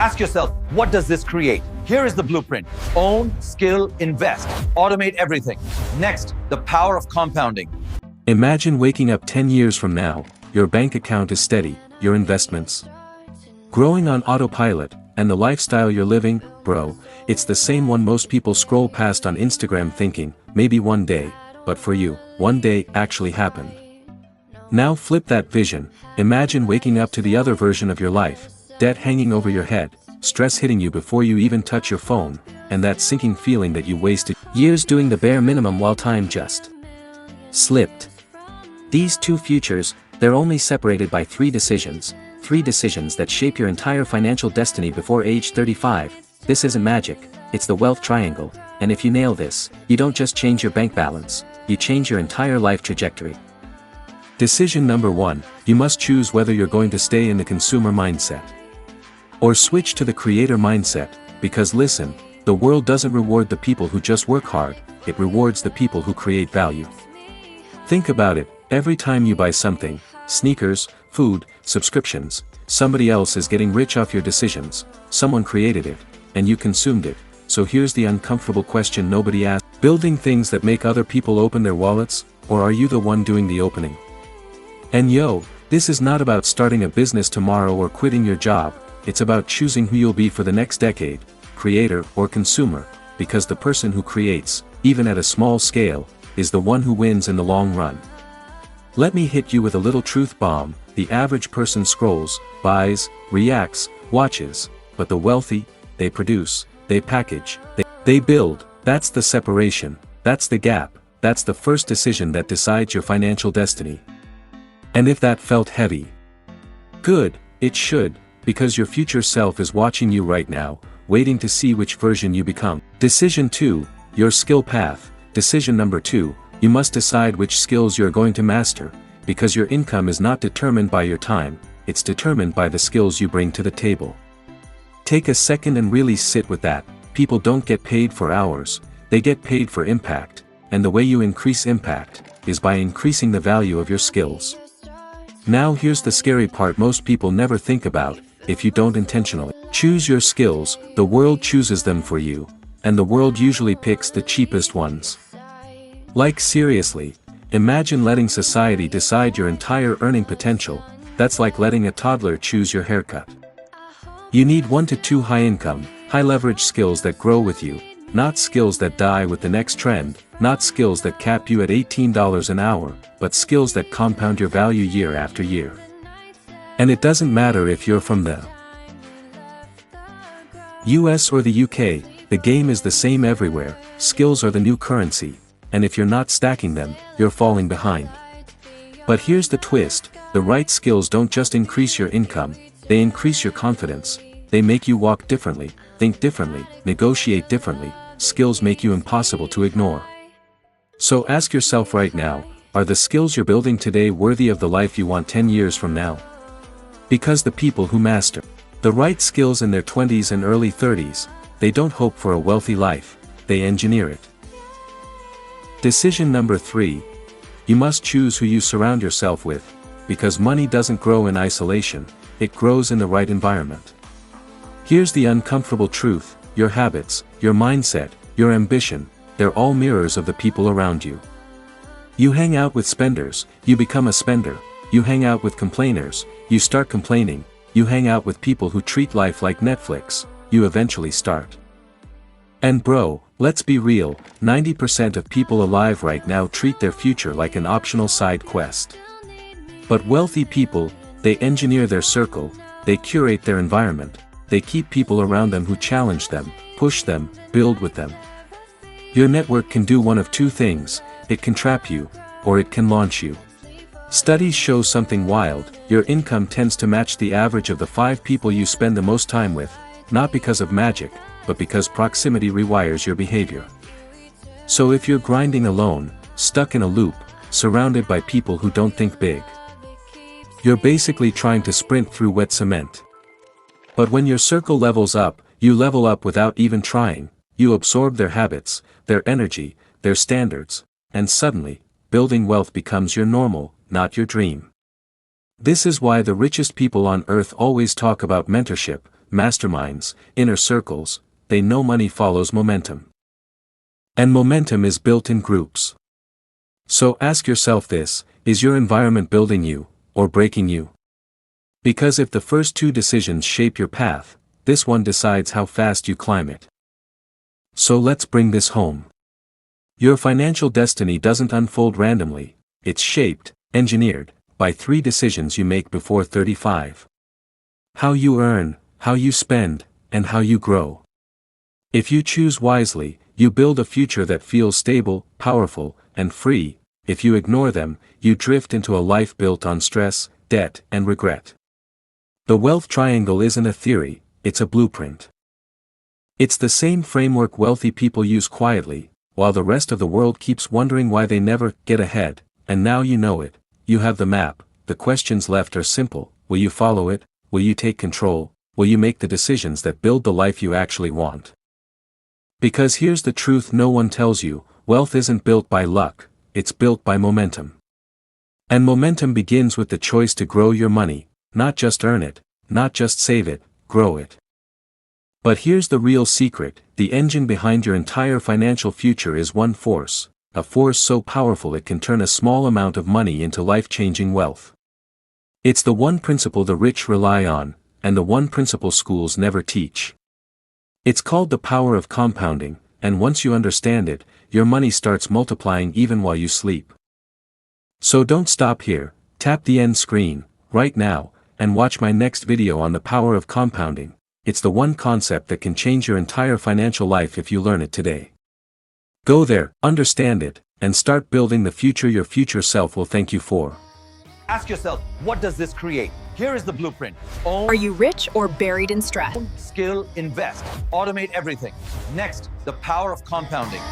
Ask yourself, what does this create? Here is the blueprint. Own, skill, invest, automate everything. Next, the power of compounding. Imagine waking up 10 years from now, your bank account is steady, your investments growing on autopilot, and the lifestyle you're living, bro, it's the same one most people scroll past on Instagram thinking, maybe one day, but for you, one day actually happened. Now flip that vision, imagine waking up to the other version of your life, debt hanging over your head, stress hitting you before you even touch your phone, and that sinking feeling that you wasted years doing the bare minimum while time just slipped. These two futures, they're only separated by three decisions that shape your entire financial destiny before age 35. This isn't magic, it's the wealth triangle, and if you nail this, you don't just change your bank balance, you change your entire life trajectory. Decision number 1, you must choose whether you're going to stay in the consumer mindset or switch to the creator mindset, because listen, the world doesn't reward the people who just work hard, it rewards the people who create value. Think about it, every time you buy something, sneakers, food, subscriptions, somebody else is getting rich off your decisions, someone created it, and you consumed it. So here's the uncomfortable question nobody asks. Building things that make other people open their wallets, or are you the one doing the opening? And yo, this is not about starting a business tomorrow or quitting your job, it's about choosing who you'll be for the next decade, creator or consumer, because the person who creates, even at a small scale, is the one who wins in the long run. Let me hit you with a little truth bomb, the average person scrolls, buys, reacts, watches, but the wealthy, they produce, they package, they build. That's the separation, that's the gap, that's the first decision that decides your financial destiny. And if that felt heavy, good, it should, because your future self is watching you right now, waiting to see which version you become. Decision 2, your skill path. Decision number 2, you must decide which skills you're going to master, because your income is not determined by your time, it's determined by the skills you bring to the table. Take a second and really sit with that. People don't get paid for hours, they get paid for impact, and the way you increase impact is by increasing the value of your skills. Now here's the scary part most people never think about. If you don't intentionally choose your skills, the world chooses them for you, and the world usually picks the cheapest ones. Like seriously, imagine letting society decide your entire earning potential, that's like letting a toddler choose your haircut. You need 1 to 2 high-income, high-leverage skills that grow with you, not skills that die with the next trend, not skills that cap you at $18 an hour, but skills that compound your value year after year. And it doesn't matter if you're from the US or the UK, the game is the same everywhere, skills are the new currency, and if you're not stacking them, you're falling behind. But here's the twist, the right skills don't just increase your income, they increase your confidence, they make you walk differently, think differently, negotiate differently, skills make you impossible to ignore. So ask yourself right now, are the skills you're building today worthy of the life you want 10 years from now? Because the people who master the right skills in their 20s and early 30s, they don't hope for a wealthy life, they engineer it. Decision number 3. You must choose who you surround yourself with, because money doesn't grow in isolation, it grows in the right environment. Here's the uncomfortable truth, your habits, your mindset, your ambition, they're all mirrors of the people around you. You hang out with spenders, you become a spender. You hang out with complainers, you start complaining. You hang out with people who treat life like Netflix, you eventually start. And bro, let's be real, 90% of people alive right now treat their future like an optional side quest. But wealthy people, they engineer their circle, they curate their environment, they keep people around them who challenge them, push them, build with them. Your network can do one of two things, it can trap you, or it can launch you. Studies show something wild, your income tends to match the average of the 5 people you spend the most time with, not because of magic, but because proximity rewires your behavior. So if you're grinding alone, stuck in a loop, surrounded by people who don't think big, you're basically trying to sprint through wet cement. But when your circle levels up, you level up without even trying, you absorb their habits, their energy, their standards, and suddenly, building wealth becomes your normal, not your dream. This is why the richest people on earth always talk about mentorship, masterminds, inner circles, they know money follows momentum. And momentum is built in groups. So ask yourself this, is your environment building you, or breaking you? Because if the first two decisions shape your path, this one decides how fast you climb it. So let's bring this home. Your financial destiny doesn't unfold randomly, it's shaped, engineered, by 3 decisions you make before 35. How you earn, how you spend, and how you grow. If you choose wisely, you build a future that feels stable, powerful, and free. If you ignore them, you drift into a life built on stress, debt, and regret. The wealth triangle isn't a theory, it's a blueprint. It's the same framework wealthy people use quietly, while the rest of the world keeps wondering why they never get ahead, and now you know it, you have the map. The questions left are simple: will you follow it? Will you take control? Will you make the decisions that build the life you actually want? Because here's the truth no one tells you, wealth isn't built by luck, it's built by momentum. And momentum begins with the choice to grow your money, not just earn it, not just save it, grow it. But here's the real secret, the engine behind your entire financial future is one force, a force so powerful it can turn a small amount of money into life-changing wealth. It's the one principle the rich rely on, and the one principle schools never teach. It's called the power of compounding, and once you understand it, your money starts multiplying even while you sleep. So don't stop here, tap the end screen, right now, and watch my next video on the power of compounding. It's the one concept that can change your entire financial life if you learn it today. Go there, understand it, and start building the future your future self will thank you for. Ask yourself, what does this create? Here is the blueprint. Own, Are you rich or buried in stress? skill, invest, automate everything. Next, the power of compounding.